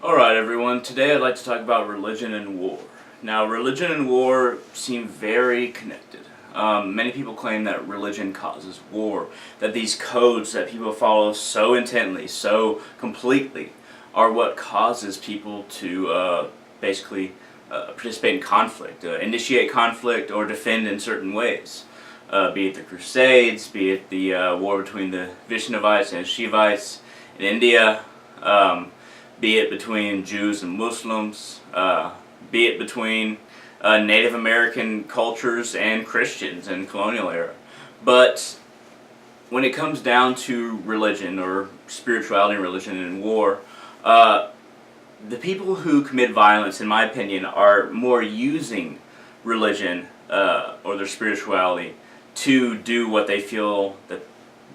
Alright everyone, today I'd like to talk about religion and war. Now religion and war seem very connected. Many people claim that religion causes war, that these codes that people follow so intently, so completely, are what causes people to basically participate in conflict, initiate conflict, or defend in certain ways. Be it the Crusades, be it the war between the Vaishnavites and Shivites in India, be it between Jews and Muslims, be it between Native American cultures and Christians in the colonial era. But when it comes down to religion, or spirituality and religion and war, the people who commit violence, in my opinion, are more using religion or their spirituality to do what they feel that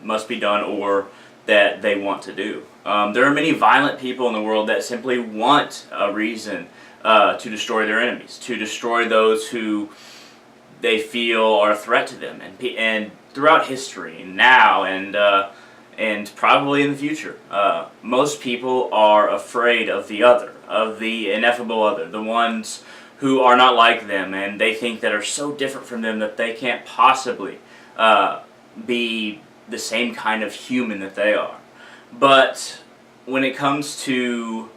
must be done or that they want to do. There are many violent people in the world that simply want a reason to destroy their enemies, to destroy those who they feel are a threat to them. And throughout history, now and probably in the future, most people are afraid of the other, of the ineffable other, the ones who are not like them, and they think that are so different from them that they can't possibly be the same kind of human that they are. But when it comes to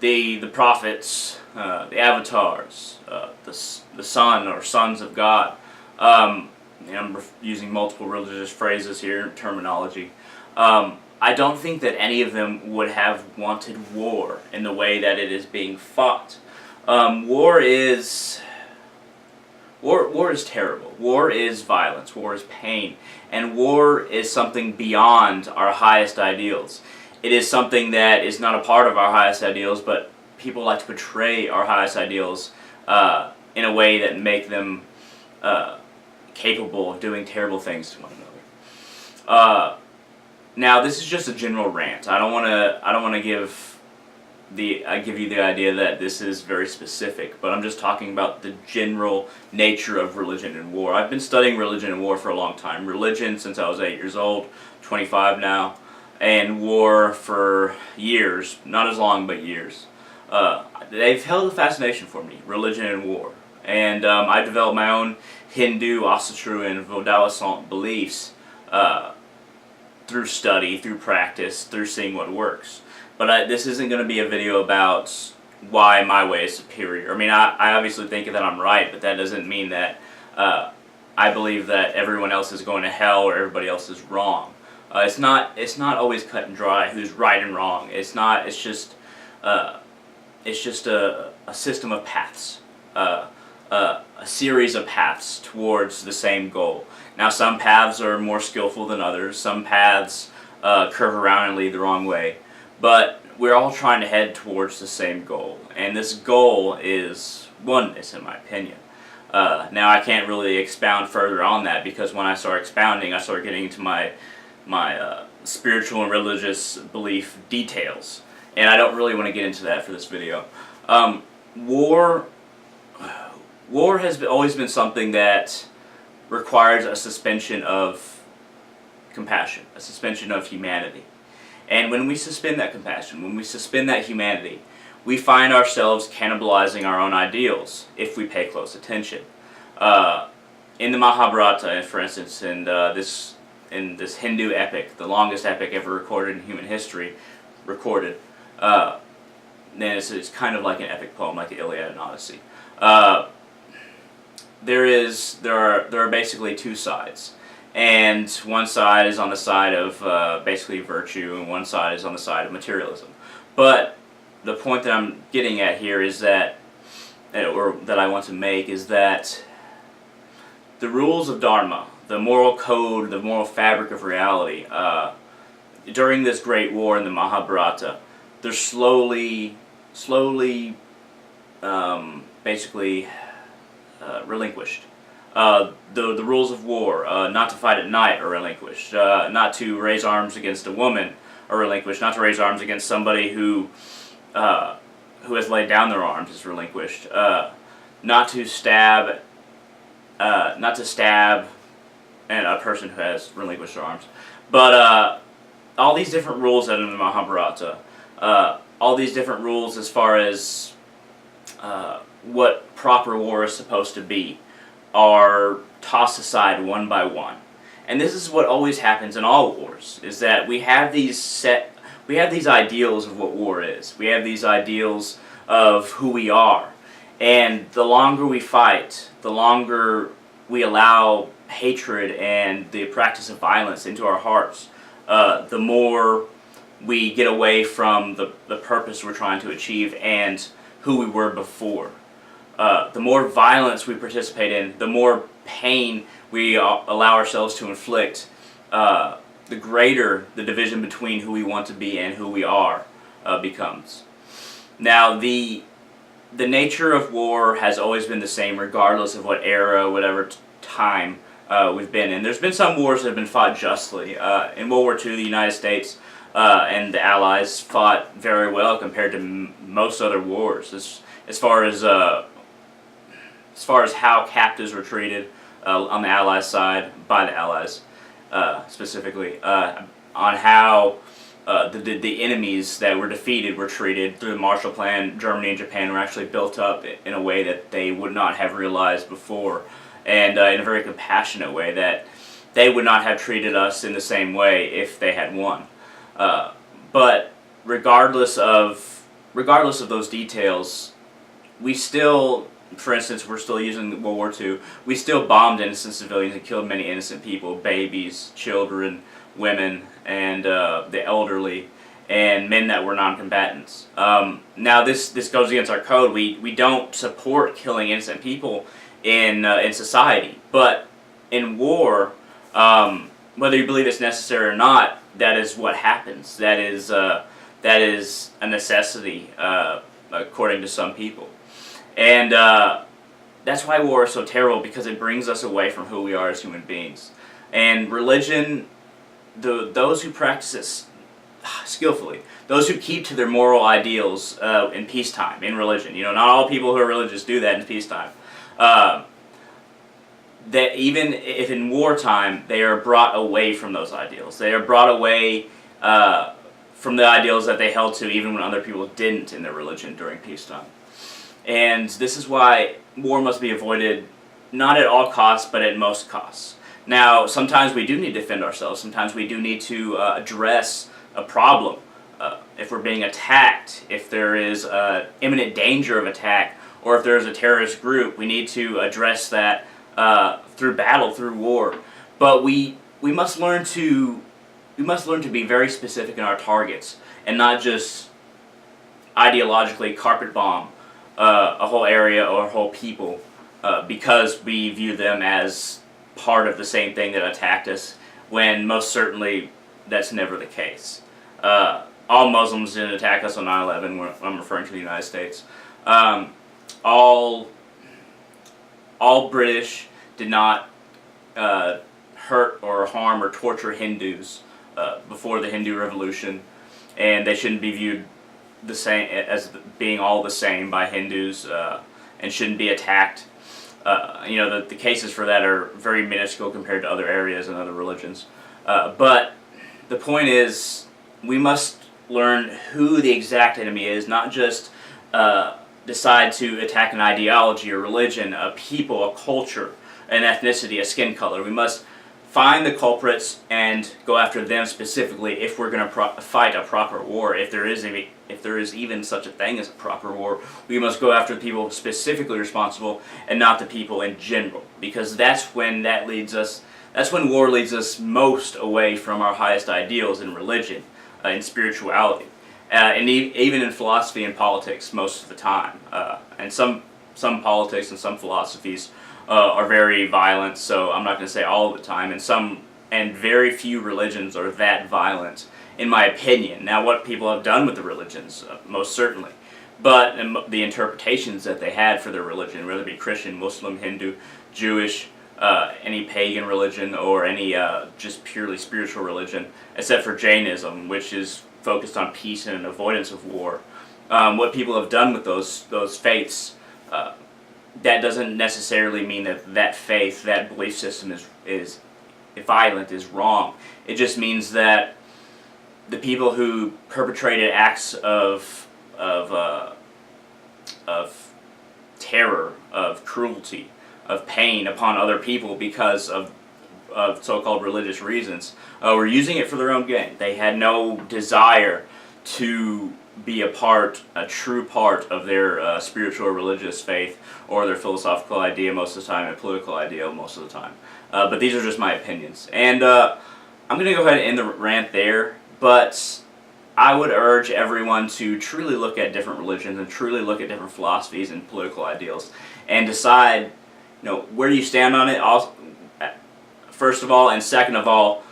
the prophets, the avatars, the son or sons of God, and I'm using multiple religious phrases here, terminology, I don't think that any of them would have wanted war in the way that it is being fought. War is terrible. War is violence. War is pain. And war is something beyond our highest ideals. It is something that is not a part of our highest ideals, but people like to portray our highest ideals in a way that make them capable of doing terrible things to one another. Now, this is just a general rant. I don't want to give you the idea that this is very specific, but I'm just talking about the general nature of religion and war. I've been studying religion and war for a long time. Religion since I was 8 years old, 25 now, and war for years, not as long, but years. They've held a fascination for me, religion and war. And I developed my own Hindu, Asatru, and Vodalisant beliefs through study, through practice, through seeing what works. But this isn't going to be a video about why my way is superior. I mean, I obviously think that I'm right, but that doesn't mean that I believe that everyone else is going to hell or everybody else is wrong. It's not always cut and dry who's right and wrong. It's just a system of paths, a series of paths towards the same goal. Now, some paths are more skillful than others. Some paths curve around and lead the wrong way. But we're all trying to head towards the same goal, and this goal is oneness, in my opinion. Now, I can't really expound further on that, because when I start expounding, I start getting into my spiritual and religious belief details, and I don't really want to get into that for this video. War has always been something that requires a suspension of compassion, a suspension of humanity. And when we suspend that compassion, when we suspend that humanity, we find ourselves cannibalizing our own ideals if we pay close attention. In the Mahabharata, for instance, in this Hindu epic, the longest epic ever recorded in human history, then it's kind of like an epic poem, like the Iliad and Odyssey. There are basically two sides. And one side is on the side of basically virtue, and one side is on the side of materialism. But the point that I'm getting at here is that, or that I want to make, is that the rules of Dharma, the moral code, the moral fabric of reality, during this great war in the Mahabharata, they're slowly basically relinquished. The rules of war, not to fight at night, are relinquished. Not to raise arms against a woman are relinquished. Not to raise arms against somebody who has laid down their arms is relinquished. Not to stab and a person who has relinquished their arms. But all these different rules that are in the Mahabharata all these different rules as far as what proper war is supposed to be are tossed aside one by one. And this is what always happens in all wars, is that we have these ideals of what war is. We have these ideals of who we are. And the longer we fight, the longer we allow hatred and the practice of violence into our hearts, the more we get away from the purpose we're trying to achieve and who we were before. The more violence we participate in, the more pain we allow ourselves to inflict, the greater the division between who we want to be and who we are becomes. Now, the nature of war has always been the same, regardless of what era, whatever time we've been in. There's been some wars that have been fought justly. In World War II, the United States and the Allies fought very well compared to most other wars, as far as how captives were treated on the Allies' side, by the Allies specifically, on how the enemies that were defeated were treated through the Marshall Plan. Germany and Japan were actually built up in a way that they would not have realized before, and in a very compassionate way that they would not have treated us in the same way if they had won. But regardless of those details, we still, for instance, we're still using World War II, we still bombed innocent civilians and killed many innocent people, babies, children, women, and the elderly, and men that were non-combatants. Now this goes against our code. We don't support killing innocent people in society, but in war, whether you believe it's necessary or not, that is what happens. That is a necessity, according to some people. And that's why war is so terrible, because it brings us away from who we are as human beings. And religion, those who practice it skillfully, those who keep to their moral ideals in peacetime, in religion. Not all people who are religious do that in peacetime. That even if in wartime, they are brought away from those ideals. They are brought away from the ideals that they held to even when other people didn't in their religion during peacetime. And this is why war must be avoided, not at all costs, but at most costs. Now, sometimes we do need to defend ourselves. Sometimes we do need to address a problem. If we're being attacked, if there is imminent danger of attack, or if there is a terrorist group, we need to address that through battle, through war. But we must learn to be very specific in our targets, and not just ideologically carpet bomb a whole area or a whole people because we view them as part of the same thing that attacked us, when most certainly that's never the case. All Muslims didn't attack us on 9/11, when I'm referring to the United States. All British did not hurt or harm or torture Hindus before the Hindu Revolution, and they shouldn't be viewed the same as being all the same by Hindus, and shouldn't be attacked. The cases for that are very minuscule compared to other areas and other religions. But the point is, we must learn who the exact enemy is, not just decide to attack an ideology or religion, a people, a culture, an ethnicity, a skin color. We must find the culprits and go after them specifically if we're going to fight a proper war. If there is even such a thing as a proper war, we must go after the people specifically responsible and not the people in general, because that's when war leads us most away from our highest ideals in religion, in spirituality, and even in philosophy and politics most of the time. And some politics and some philosophies are very violent, so I'm not going to say all the time, and very few religions are that violent, in my opinion. Now, what people have done with the religions, most certainly, but the interpretations that they had for their religion, whether it be Christian, Muslim, Hindu, Jewish, any pagan religion, or any just purely spiritual religion, except for Jainism, which is focused on peace and avoidance of war. What people have done with those faiths, that doesn't necessarily mean that faith, that belief system is violent, is wrong. It just means that the people who perpetrated acts of of terror, of cruelty, of pain upon other people because of so-called religious reasons, were using it for their own gain. They had no desire to be a true part of their spiritual or religious faith or their philosophical idea most of the time and political idea most of the time. But these are just my opinions. And I'm going to go ahead and end the rant there, but I would urge everyone to truly look at different religions and truly look at different philosophies and political ideals and decide, where you stand on it, first of all, and second of all,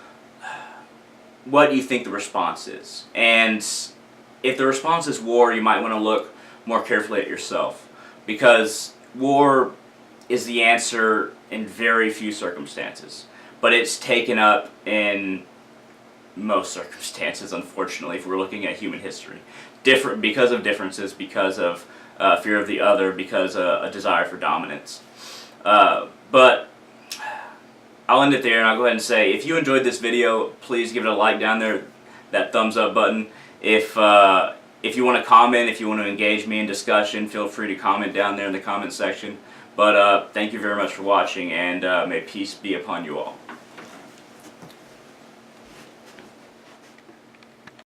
what do you think the response is? And if the response is war, you might want to look more carefully at yourself, because war is the answer in very few circumstances, but it's taken up in most circumstances, unfortunately, if we're looking at human history. Because of differences, because of fear of the other, because a desire for dominance. But I'll end it there, and I'll go ahead and say, if you enjoyed this video, please give it a like down there, that thumbs up button. If you want to comment, if you want to engage me in discussion, feel free to comment down there in the comment section. But thank you very much for watching, and may peace be upon you all.